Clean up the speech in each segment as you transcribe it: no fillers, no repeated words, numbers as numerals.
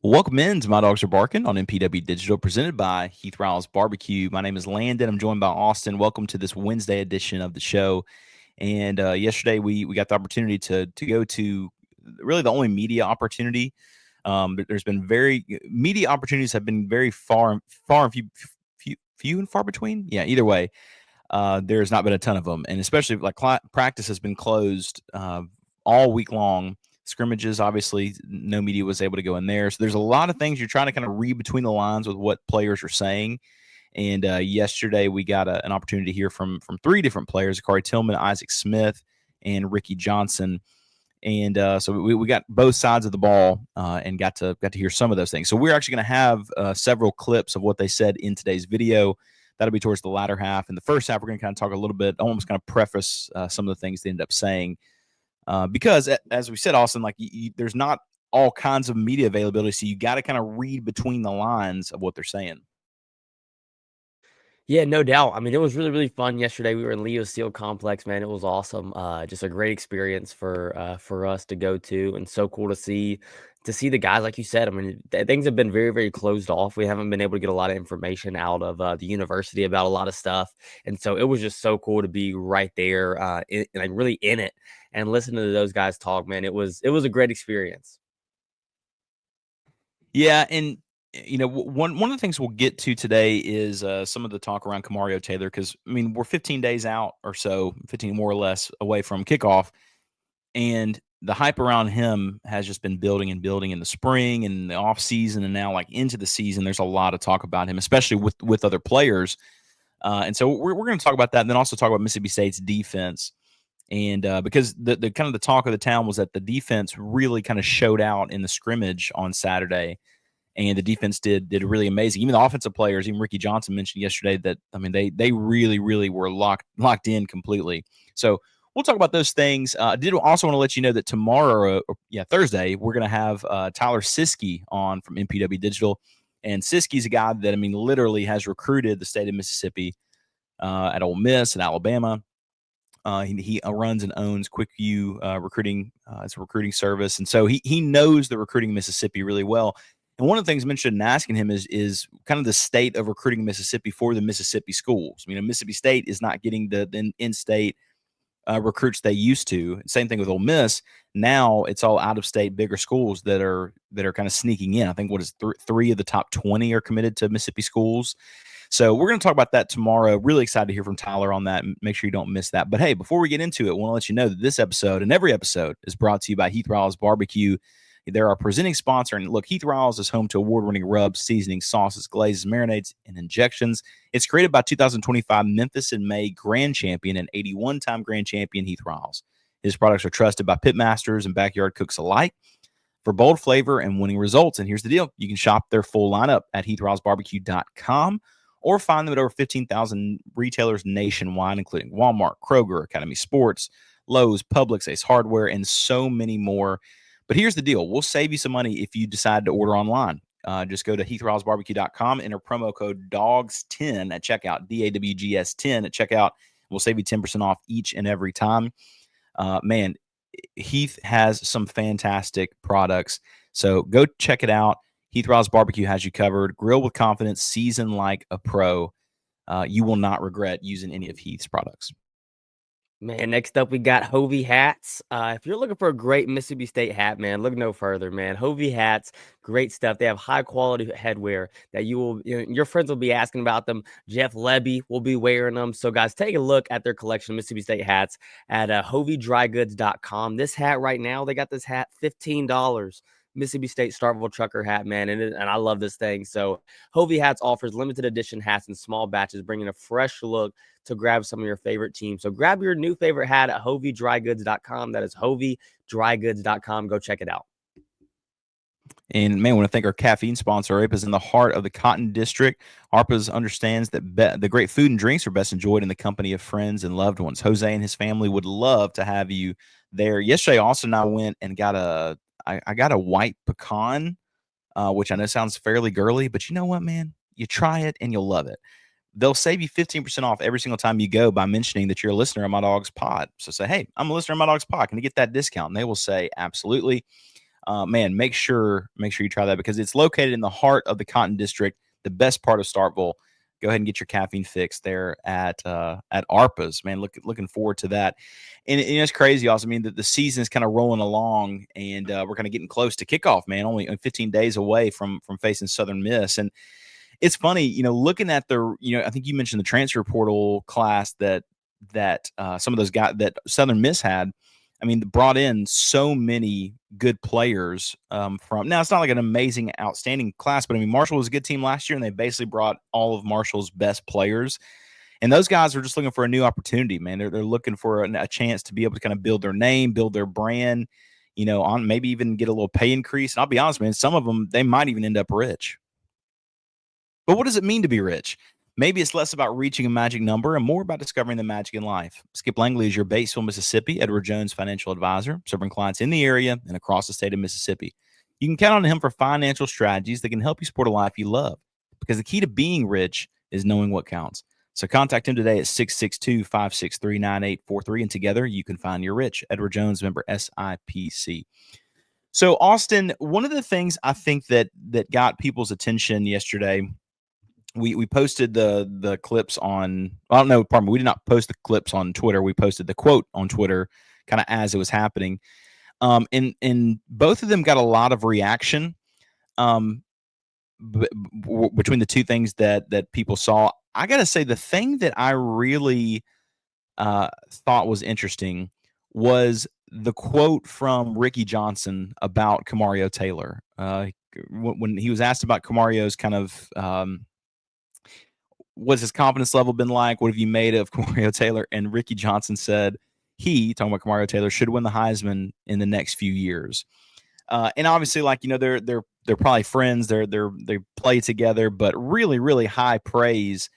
Welcome in to My Dogs Are Barking on MPW Digital, presented by Heath Riles Barbecue. My name is Landon. I'm joined by Austin. Welcome to this Wednesday edition of the show. And yesterday we got the opportunity to go to really the only media opportunity. There's been media opportunities have been very far and few and far between. Yeah, either way, there's not been a ton of them, and especially like practice has been closed all week long. Scrimmages, obviously, no media was able to go in there. So there's a lot of things you're trying to kind of read between the lines with what players are saying. And yesterday we got an opportunity to hear from three different players: Corey Tillman, Isaac Smith, and Ricky Johnson. And so we got both sides of the ball and got to hear some of those things. So we're actually going to have several clips of what they said in today's video. That'll be towards the latter half. In the first half, we're going to kind of talk a little bit, almost kind of preface some of the things they ended up saying. Because as we said, Austin, like there's not all kinds of media availability, so you got to kind of read between the lines of what they're saying. Yeah, no doubt. I mean, it was really, really fun yesterday. We were in Leo Steel Complex, man. It was awesome. Just a great experience for us to go to, and so cool to see the guys, like you said. I mean, things have been very, very closed off. We haven't been able to get a lot of information out of the university about a lot of stuff, and so it was just so cool to be right there, like really in it, and listen to those guys talk. Man, it was a great experience. Yeah, and one of the things we'll get to today is some of the talk around Kamario Taylor, because I mean we're 15 days out or so, 15 more or less away from kickoff, and the hype around him has just been building and building in the spring and the off season, and now like into the season. There's a lot of talk about him, especially with other players, and so we're going to talk about that, and then also talk about Mississippi State's defense. And because the kind of the talk of the town was that the defense really kind of showed out in the scrimmage on Saturday, and the defense did really amazing. Even the offensive players, even Ricky Johnson mentioned yesterday that I mean they really were locked in completely. So we'll talk about those things. I did also want to let you know that tomorrow, Thursday, we're going to have Tyler Siskey on from MPW Digital, and Siskey's a guy that I mean literally has recruited the state of Mississippi at Ole Miss and Alabama. He runs and owns QuickView Recruiting. It's a recruiting service, and so he knows the recruiting in Mississippi really well. And one of the things mentioned in asking him is kind of the state of recruiting in Mississippi for the Mississippi schools. I mean, Mississippi State is not getting the in-state recruits they used to. Same thing with Ole Miss. Now it's all out-of-state bigger schools that are kind of sneaking in. I think what is three of the top 20 are committed to Mississippi schools. So we're going to talk about that tomorrow. Really excited to hear from Tyler on that. Make sure you don't miss that. But hey, before we get into it, I want to let you know that this episode and every episode is brought to you by Heath Riles Barbecue. They're our presenting sponsor. And look, Heath Riles is home to award-winning rubs, seasonings, sauces, glazes, marinades, and injections. It's created by 2025 Memphis and May Grand Champion and 81-time Grand Champion Heath Riles. His products are trusted by pitmasters and backyard cooks alike for bold flavor and winning results. And here's the deal. You can shop their full lineup at heathrilesbarbecue.com or find them at over 15,000 retailers nationwide, including Walmart, Kroger, Academy Sports, Lowe's, Publix, Ace Hardware, and so many more. But here's the deal. We'll save you some money if you decide to order online. Just go to heathrilesbarbecue.com, enter promo code DAWGS10 at checkout, DAWGS10 at checkout. We'll save you 10% off each and every time. Man, Heath has some fantastic products. So go check it out. Heath Riles Barbecue has you covered. Grill with confidence, season like a pro. You will not regret using any of Heath's products. Man, next up we got Hovey hats. If you're looking for a great Mississippi State hat, man, look no further, man. Hovey hats, great stuff. They have high quality headwear that your friends will be asking about them. Jeff Lebby will be wearing them. So, guys, take a look at their collection of Mississippi State hats at HoveyDryGoods.com. This hat right now, they got this hat $15. Mississippi State Starkville Trucker hat, man, and I love this thing. So Hovey Hats offers limited edition hats in small batches, bringing a fresh look to grab some of your favorite teams. So grab your new favorite hat at HoveyDryGoods.com. That is HoveyDryGoods.com. Go check it out. And man, I want to thank our caffeine sponsor. ARPA's in the heart of the Cotton District. ARPA's understands that the great food and drinks are best enjoyed in the company of friends and loved ones. Jose and his family would love to have you there. Yesterday, Austin and I went and got I got a white pecan, which I know sounds fairly girly, but you know what, man? You try it and you'll love it. They'll save you 15% off every single time you go by mentioning that you're a listener of My Dog's Pod. So say, hey, I'm a listener of My Dog's Pod. Can you get that discount? And they will say, absolutely. man, make sure you try that because it's located in the heart of the Cotton District, the best part of Starkville. Go ahead and get your caffeine fix there at ARPA's. Man, looking forward to that. And it's crazy. Also, I mean, the season is kind of rolling along, and we're kind of getting close to kickoff. Man, only 15 days away from facing Southern Miss, and it's funny, looking at I think you mentioned the transfer portal class that some of those guys that Southern Miss had. I mean, brought in so many good players from. Now, it's not like an amazing, outstanding class, but I mean, Marshall was a good team last year, and they basically brought all of Marshall's best players. And those guys are just looking for a new opportunity, man. They're looking for a chance to be able to kind of build their name, build their brand, on maybe even get a little pay increase. And I'll be honest, man, some of them, they might even end up rich. But what does it mean to be rich? Maybe it's less about reaching a magic number and more about discovering the magic in life. Skip Langley is your Batesville, Mississippi, Edward Jones financial advisor, serving clients in the area and across the state of Mississippi. You can count on him for financial strategies that can help you support a life you love, because the key to being rich is knowing what counts. So contact him today at 662-563-9843, and together you can find your rich. Edward Jones, member SIPC. So, Austin, one of the things I think that got people's attention yesterday, we posted the clips on, well, no, pardon me, we did not post the clips on Twitter. We posted the quote on Twitter kind of as it was happening. And both of them got a lot of reaction between the two things that people saw. I got to say, the thing that I really thought was interesting was the quote from Ricky Johnson about Kamario Taylor. When he was asked about Kamario's kind of what's his confidence level been like? What have you made of Kamario Taylor? And Ricky Johnson said talking about Kamario Taylor, should win the Heisman in the next few years. And obviously, they're probably friends. They play together, but really, really high praise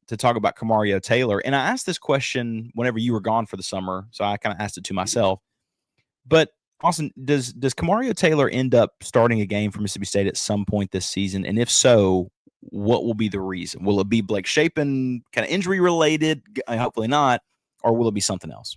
to talk about Kamario Taylor. And I asked this question whenever you were gone for the summer, so I kind of asked it to myself. But Austin, does Kamario Taylor end up starting a game for Mississippi State at some point this season? And if so, what will be the reason? Will it be Blake Shapen kind of injury related? Hopefully not. Or will it be something else?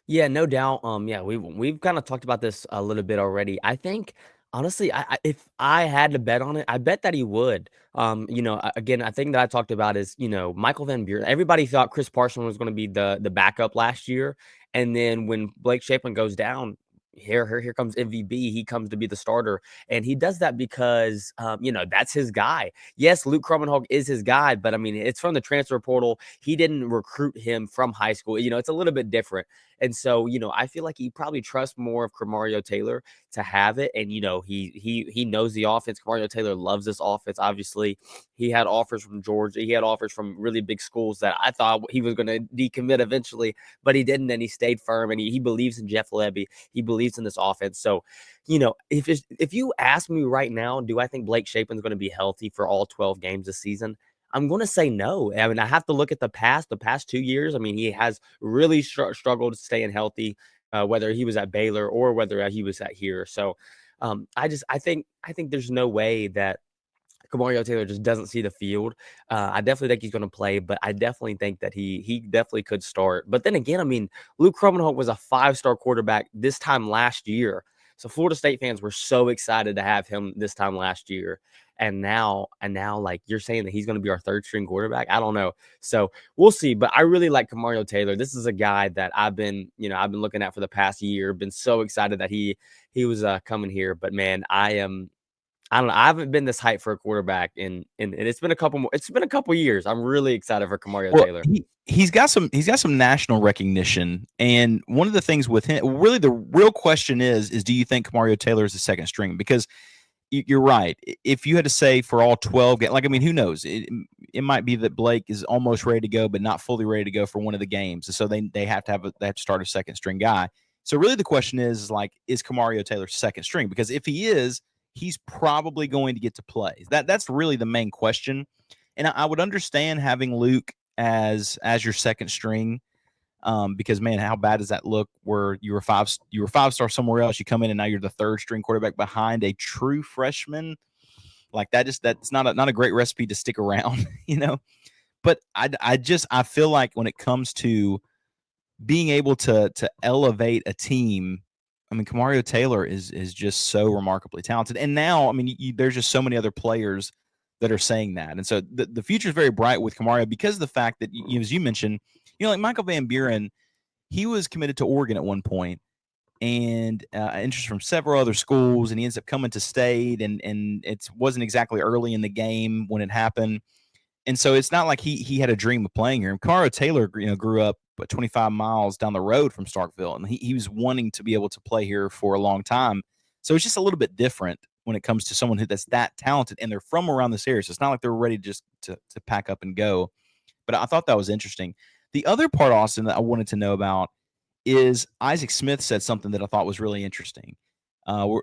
Yeah, no doubt. Yeah, we've kind of talked about this a little bit already. I think honestly, if I had to bet on it, I bet that he would. Again, I think that I talked about is Michael Van Buren. Everybody thought Chris Parson was going to be the backup last year, and then when Blake Shapen goes down, here comes MVP. He comes to be the starter, and he does that because that's his guy. Yes, Luke Kromenhoek is his guy, but I mean it's from the transfer portal. He didn't recruit him from high school. It's a little bit different. And so, I feel like he probably trusts more of Kamario Taylor to have it. And, he knows the offense. Kamario Taylor loves this offense. Obviously, he had offers from Georgia. He had offers from really big schools that I thought he was going to decommit eventually, but he didn't. And he stayed firm. And he believes in Jeff Lebby. He believes in this offense. So, if you ask me right now, do I think Blake Shapen's going to be healthy for all 12 games this season? I'm going to say no. I mean, I have to look at the past 2 years. I mean, he has really struggled staying healthy, whether he was at Baylor or whether he was at here. So I think there's no way that Kamario Taylor just doesn't see the field. I definitely think he's going to play, but I definitely think that he definitely could start. But then again, I mean, Luke Kromenhoek was a 5-star quarterback this time last year. So Florida State fans were so excited to have him this time last year. And now, like you're saying that he's going to be our third string quarterback. I don't know. So we'll see. But I really like Kamario Taylor. This is a guy that I've been looking at for the past year. Been so excited that he was coming here. But man, I don't know. I haven't been this hyped for a quarterback and it's been a couple years. I'm really excited for Kamario Taylor. He's got some national recognition. And one of the things with him, really the real question is do you think Kamario Taylor is the second string? Because you're right. If you had to say for all 12 games, who knows? It might be that Blake is almost ready to go, but not fully ready to go for one of the games. So they have to start a second string guy. So really the question is Kamario Taylor second string? Because if he is, he's probably going to get to play. That's really the main question. And I would understand having Luke as your second string. Because man, how bad does that look? Where you were 5-star somewhere else, you come in and now you're the third string quarterback behind a true freshman. Like that's not a great recipe to stick around, But I feel like when it comes to being able to elevate a team I mean, Kamario Taylor is just so remarkably talented. And now, I mean, there's just so many other players that are saying that. And so the future is very bright with Kamario because of the fact that, as you mentioned, like Michael Van Buren, he was committed to Oregon at one point and interest from several other schools, and he ends up coming to state, and it wasn't exactly early in the game when it happened. And so it's not like he had a dream of playing here. And Kamario Taylor, grew up 25 miles down the road from Starkville, and he was wanting to be able to play here for a long time. So it's just a little bit different when it comes to someone that's that talented, and they're from around this area. So it's not like they're ready just to pack up and go. But I thought that was interesting. The other part, Austin, that I wanted to know about is Isaac Smith said something that I thought was really interesting. We're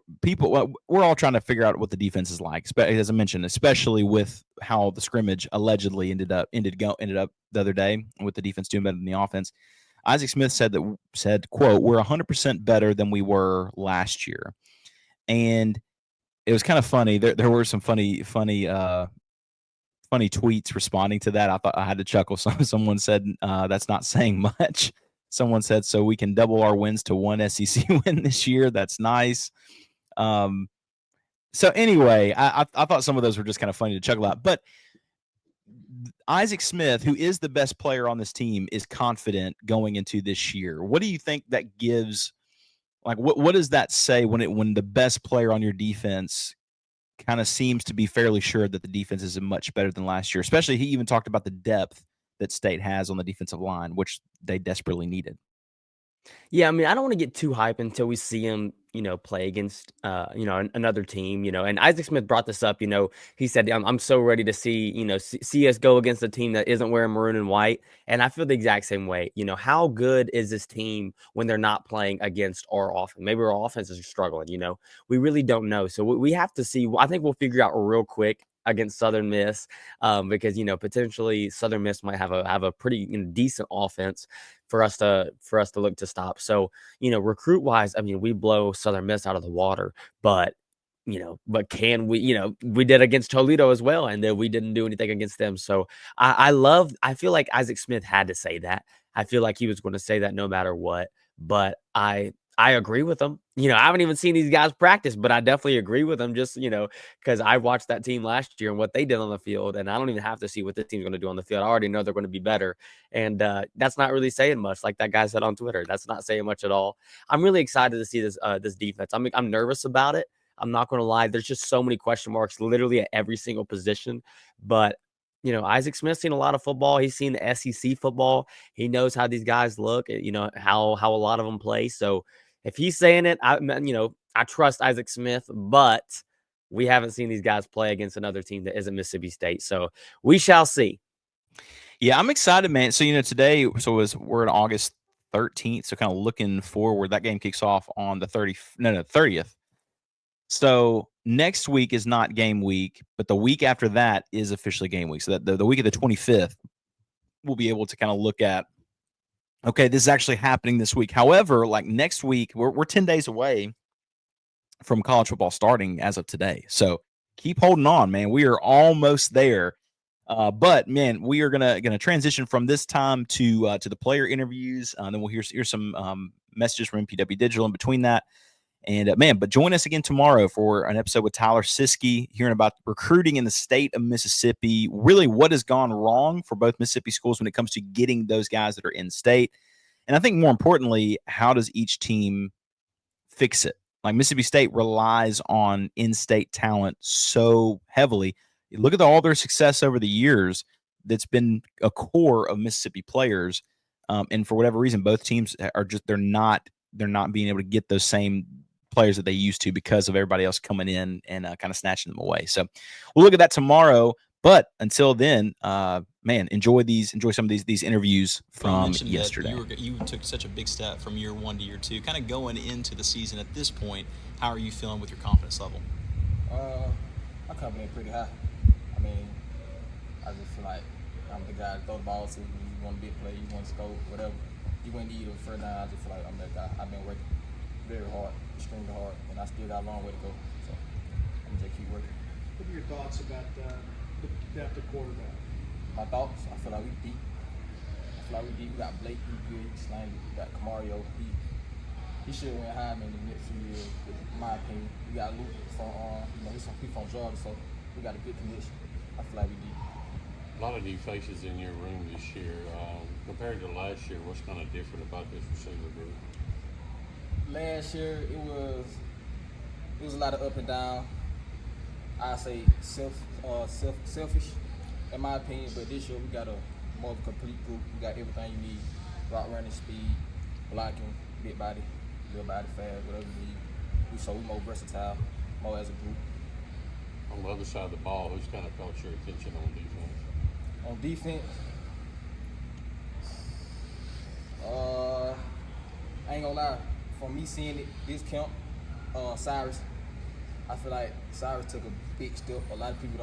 all trying to figure out what the defense is like, as I mentioned, especially with how the scrimmage allegedly ended up the other day with the defense doing better than the offense. Isaac Smith said, quote, "We're 100% better than we were last year," and it was kind of funny. There were some funny tweets responding to that. I thought I had to chuckle. Someone said, "That's not saying much." Someone said, "So we can double our wins to one SEC win this year. That's nice." So anyway, I thought some of those were just kind of funny to chuckle at. But Isaac Smith, who is the best player on this team, is confident going into this year. What do you think that gives? Like, what does that say when the best player on your defense kind of seems to be fairly sure that the defense is much better than last year? Especially, he even talked about the depth that State has on the defensive line, which they desperately needed. Yeah, I mean, I don't want to get too hype until we see him, play against, another team, And Isaac Smith brought this up. He said, "I'm so ready to see, see us go against a team that isn't wearing maroon and white." And I feel the exact same way. How good is this team when they're not playing against our offense? Maybe our offense is struggling. We really don't know. So we have to see. I think we'll figure out real quick against Southern Miss, because potentially Southern Miss might have a pretty decent offense for us to look to stop. So recruit wise, I mean, we blow Southern Miss out of the water, but can we? We did against Toledo as well, and then we didn't do anything against them. So I feel like Isaac Smith had to say that. I feel like he was going to say that no matter what. But I agree with him. I haven't even seen these guys practice, but I definitely agree with them just, because I watched that team last year and what they did on the field, and I don't even have to see what this team's going to do on the field. I already know they're going to be better. And that's not really saying much, like that guy said on Twitter. That's not saying much at all. I'm really excited to see this defense. I'm nervous about it. I'm not going to lie. There's just so many question marks literally at every single position. But Isaac Smith's seen a lot of football. He's seen the SEC football. He knows how these guys look, how a lot of them play. So if he's saying it, I trust Isaac Smith, but we haven't seen these guys play against another team that isn't Mississippi State. So we shall see. Yeah, I'm excited, man. So, today, we're in August 13th. So kind of looking forward, that game kicks off on the 30th. So next week is not game week, but the week after that is officially game week. So that the week of the 25th, we'll be able to kind of look at, okay, this is actually happening this week. However, like next week, we're 10 days away from college football starting as of today. So keep holding on, man. We are almost there. But man, we are gonna transition from this time to the player interviews. Then we'll hear some messages from MPW Digital in between that. And but join us again tomorrow for an episode with Tyler Siskey, hearing about recruiting in the state of Mississippi. Really, what has gone wrong for both Mississippi schools when it comes to getting those guys that are in state, and I think more importantly, how does each team fix it? Like Mississippi State relies on in-state talent so heavily. You look at all their success over the years. That's been a core of Mississippi players, and for whatever reason, both teams are they're not being able to get those same players that they used to because of everybody else coming in and kind of snatching them away. So we'll look at that tomorrow. But until then, man, enjoy some of these interviews from yesterday. You took such a big step from year 1 to year 2. Kind of going into the season at this point, how are you feeling with your confidence level? My confidence pretty high. I mean, I just feel like I'm the guy to throw the ball to. You want to be a player, you want to score, whatever. You wouldn't need a first down. I just feel like I'm that guy. I've been working very hard, extremely hard, and I still got a long way to go. So I'm just keep working. What are your thoughts about the depth of quarterback? My thoughts? I feel like we deep. We got Blake, he's good, he's slimy. We got Kamario, he should win Heisman in the next few years, in my opinion. We got Luke from, he's from Georgia, so we got a good connection. I feel like we did. A lot of new faces in your room this year. Compared to last year, what's kind of different about this receiver group? Last year, it was a lot of up and down. I say selfish, in my opinion. But this year, we got a more of a complete group. We got everything you need: route running, speed, blocking, big body, little body, fast, whatever you need. We more versatile, more as a group. On the other side of the ball, who's kind of caught your attention on defense? On defense, I ain't gonna lie. From me seeing it this camp, Cyrus, I feel like Cyrus took a big step. A lot of people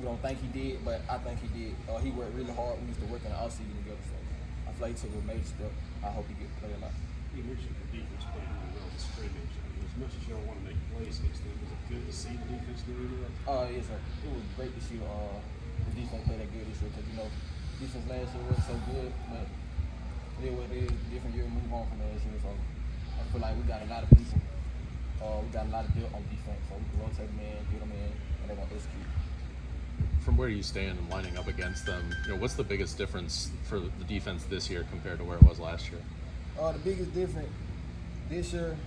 don't think he did, but I think he did. He worked really hard. We used to work in the offseason together, so I feel like he took a major step. I hope he get to play a lot. You mentioned the defense played really well in scrimmage. I mean, as much as y'all want to make plays against them, was it good to see the defense doing that? Yes, sir. It was great to see the defense play that good this year because, defense last year wasn't so good, but it is what it is. Different year, move on from last year, so I feel like we got a lot of people. We got a lot of built on defense, so we can rotate them in, get them in, and they're going to execute. From where you stand and lining up against them, what's the biggest difference for the defense this year compared to where it was last year? The biggest difference this year,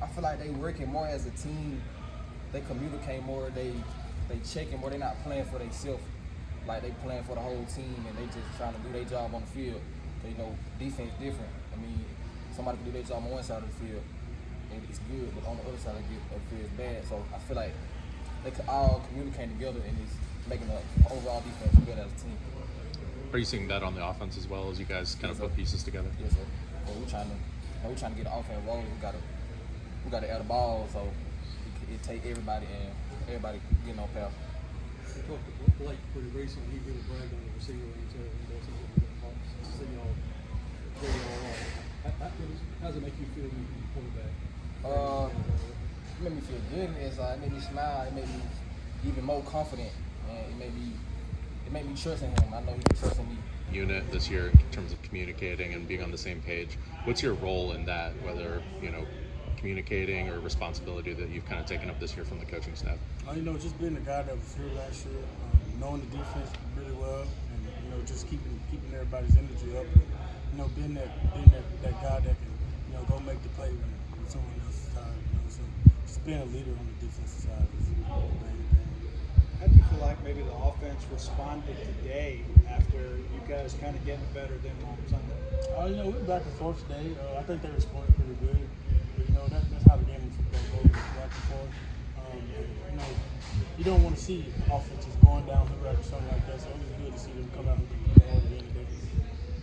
I feel like they working more as a team. They communicate more. They checking more. They not playing for themselves. Like they playing for the whole team, and they just trying to do their job on the field. So, defense different. I mean, somebody can do their job on one side of the field, and it's good, but on the other side of the field, it's bad. So I feel like they could all communicate together, and it's making the overall defense better as a team. Are you seeing that on the offense as well as you guys kind of put pieces together? Yes, sir. Well, we're trying to get the offense rolling. We gotta add the ball, so it take everybody and everybody getting on path. We talked to Blake pretty recently. He really bragged on the receiver and said that's something we're going to see y'all play all off. How does it make you feel when you pull back? It made me feel good inside. It made me smile. It made me even more confident, and it made me trust in him. I know he trusts in me. Unit this year in terms of communicating and being on the same page. What's your role in that, whether, communicating or responsibility that you've kind of taken up this year from the coaching staff? Just being the guy that was here last year, knowing the defense really well, and just keeping everybody's energy up. Being that guy that can go make the play when someone else is tired. So just being a leader on the defensive side is the main thing. How do you feel like maybe the offense responded today after you guys kind of getting better than on Sunday? We're back and forth today. I think they responded pretty good. But, that's how the game of football goes, back and forth. You don't want to see offenses going downhill after something like that, so it was good to see them come out and compete all the end of the day.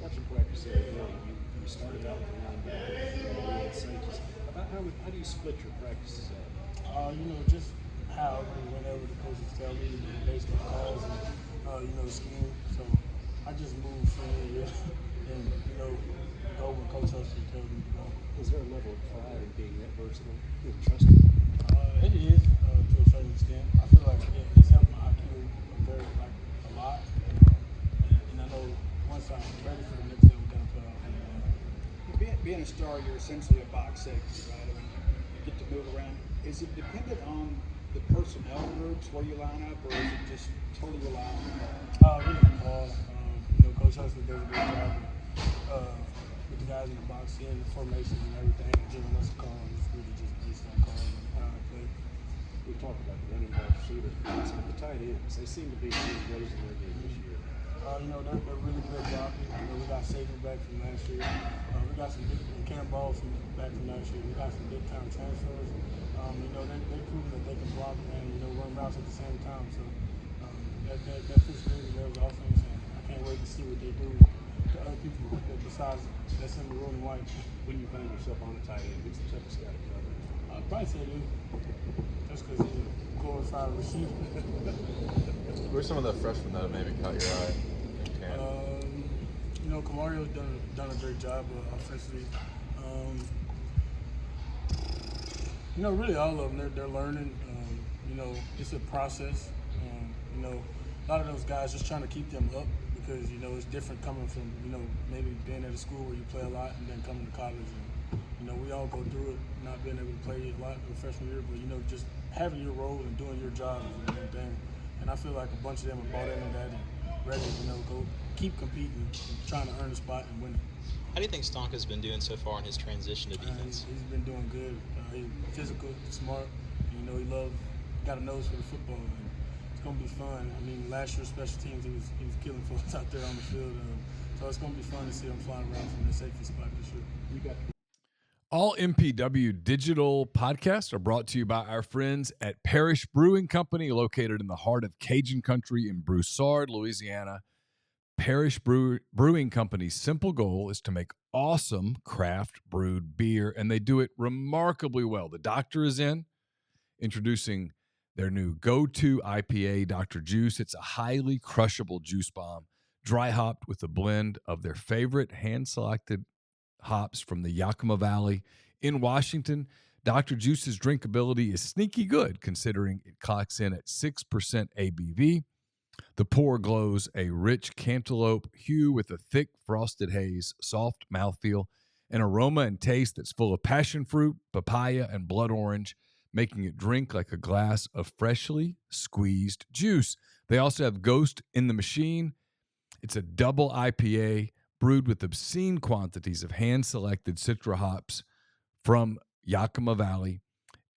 Watching practice today, you started out with the safeties. How do you split your practices up? Just how whenever the coaches tell me, based on calls and scheme. So I just move freely and go when Coach Hudson tells me to go. Is there a level of pride in being that versatile and trusted? It is to a certain extent. I feel like it's helped my IQ a lot. And I know once I'm ready for the next level, we're gonna put out. Being a star, you're essentially a box safety, right? I mean, you get to move around. Is it dependent on the personnel groups where you line up, or is it just totally rely on the ball? Really the ball. Coach Hudson does a good job with the guys in the box, seeing the formations and everything, and giving us a call. It's really just based on calls and how I play. We've talked about the running back receivers, but the tight ends, they seem to be raising their game this year. They're really good blocking. We got Saban back from last year. We got some big Karen Ball back from last year. We got some big time transfers. They're proving that they can block and run routes at the same time. So that fits really well with offense, and I can't wait to see what they do to other people besides that's in the road and white. When you find yourself on a tight end, who's the toughest guy to cover? I'd probably say Lou, just because he's a glorified receiver. Who are some of the freshmen that have maybe caught your eye? Kamario's done a great job offensively. Really all of them, they're learning. It's a process. A lot of those guys just trying to keep them up because, you know, it's different coming from, you know, maybe being at a school where you play a lot and then coming to college. And, you know, we all go through it, not being able to play a lot in freshman year, but, you know, just having your role and doing your job is the main thing. And I feel like a bunch of them have bought into that and ready to, you know, go keep competing and trying to earn a spot and win it. How do you think Stonka's been doing so far in his transition to defense? He's been doing good. He's physical, smart. You know, got a nose for the football. And it's gonna be fun. I mean, last year special teams, he was killing folks out there on the field. So it's gonna be fun to see him flying around from the safety spot this year. All MPW digital podcasts are brought to you by our friends at Parish Brewing Company, located in the heart of Cajun country in Broussard, Louisiana. Parish Brewing Company's simple goal is to make awesome craft brewed beer, and they do it remarkably well. The doctor is introducing their new go-to IPA, Dr. Juice. It's a highly crushable juice bomb, dry hopped with a blend of their favorite hand-selected hops from the Yakima Valley in Washington. Dr. Juice's drinkability is sneaky good, considering it clocks in at 6% ABV. The pour glows a rich cantaloupe hue with a thick frosted haze, soft mouthfeel, an aroma and taste that's full of passion fruit, papaya, and blood orange, making it drink like a glass of freshly squeezed juice. They also have Ghost in the Machine. It's a double IPA brewed with obscene quantities of hand-selected Citra hops from Yakima Valley.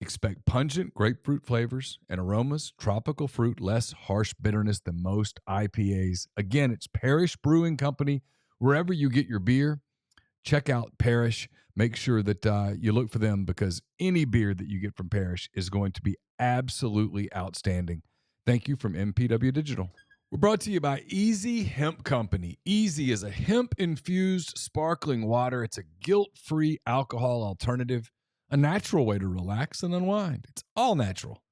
Expect pungent grapefruit flavors and aromas, tropical fruit, less harsh bitterness than most IPAs. Again, it's Parish Brewing Company. Wherever you get your beer, check out Parish. Make sure that you look for them, because any beer that you get from Parish is going to be absolutely outstanding. Thank you from MPW Digital. We're brought to you by Easy Hemp Company. Easy is a hemp-infused sparkling water. It's a guilt-free alcohol alternative, a natural way to relax and unwind. It's all natural.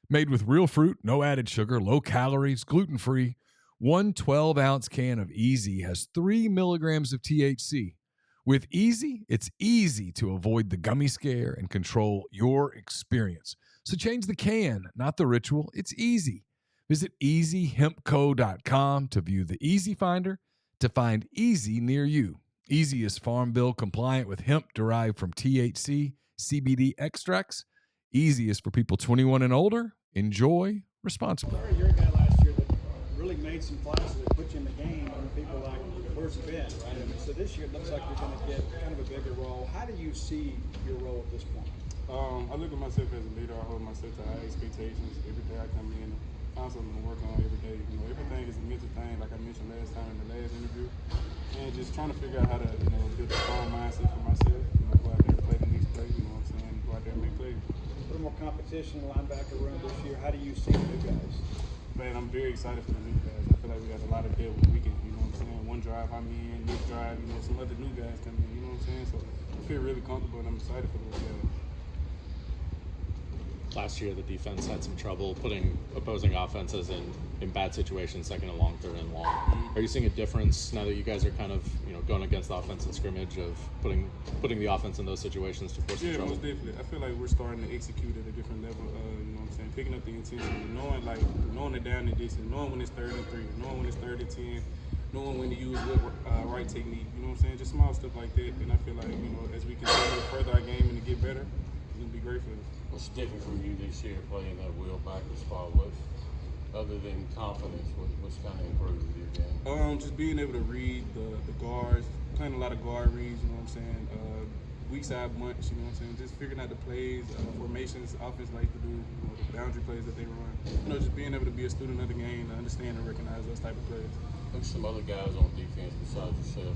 Made with real fruit, no added sugar, low calories, gluten-free. One 12-ounce can of Easy has 3 milligrams of THC. With Easy, it's easy to avoid the gummy scare and control your experience. So change the can, not the ritual. It's easy. Visit EasyHempCo.com to view the Easy Finder to find Easy near you. Easy is Farm Bill compliant with hemp derived from THC, CBD extracts. Easy is for people 21 and older. Enjoy responsibly. You're a guy last year that really made some flashes that put you in the game, and people like, where's he been, right? I mean, so this year it looks like you're going to get kind of a bigger role. How do you see your role at this point? I look at myself as a leader. I hold myself to high expectations. Every day I come in, find something to work on every day. You know, everything is a mental thing, like I mentioned last time in the last interview. And just trying to figure out how to, you know, build a strong mindset for myself. You know, go out there and play the next play. You know what I'm saying? Go out there and make plays. A little more competition in the linebacker room this year. How do you see the new guys? Man, I'm very excited for the new guys. I feel like we got a lot of depth we can, you know what I'm saying? One drive I'm in, next drive, you know, some other new guys come in, you know what I'm saying? So I feel really comfortable and I'm excited for those guys. Last year, the defense had some trouble putting opposing offenses in bad situations, second and long, third and long. Are you seeing a difference now that you guys are kind of, you know, going against the offense in scrimmage of putting the offense in those situations to force some trouble? Yeah, most definitely. I feel like we're starting to execute at a different level. You know what I'm saying? Picking up the intensity, knowing the down and distance, knowing when it's 3rd and 3, knowing when it's 3rd and 10, knowing when to use what right technique. You know what I'm saying? Just small stuff like that. And I feel like, you know, as we continue to further our game and to get better, it's gonna be great for us. What's different for you this year playing that wheel backer spot? Other than confidence, what's kind of improved with your game? Just being able to read the guards, playing a lot of guard reads, you know what I'm saying? Weak side bunch, you know what I'm saying? Just figuring out the plays, formations, offense like to do, you know, the boundary plays that they run. You know, just being able to be a student of the game, to understand and recognize those type of plays. Who's some other guys on defense besides yourself?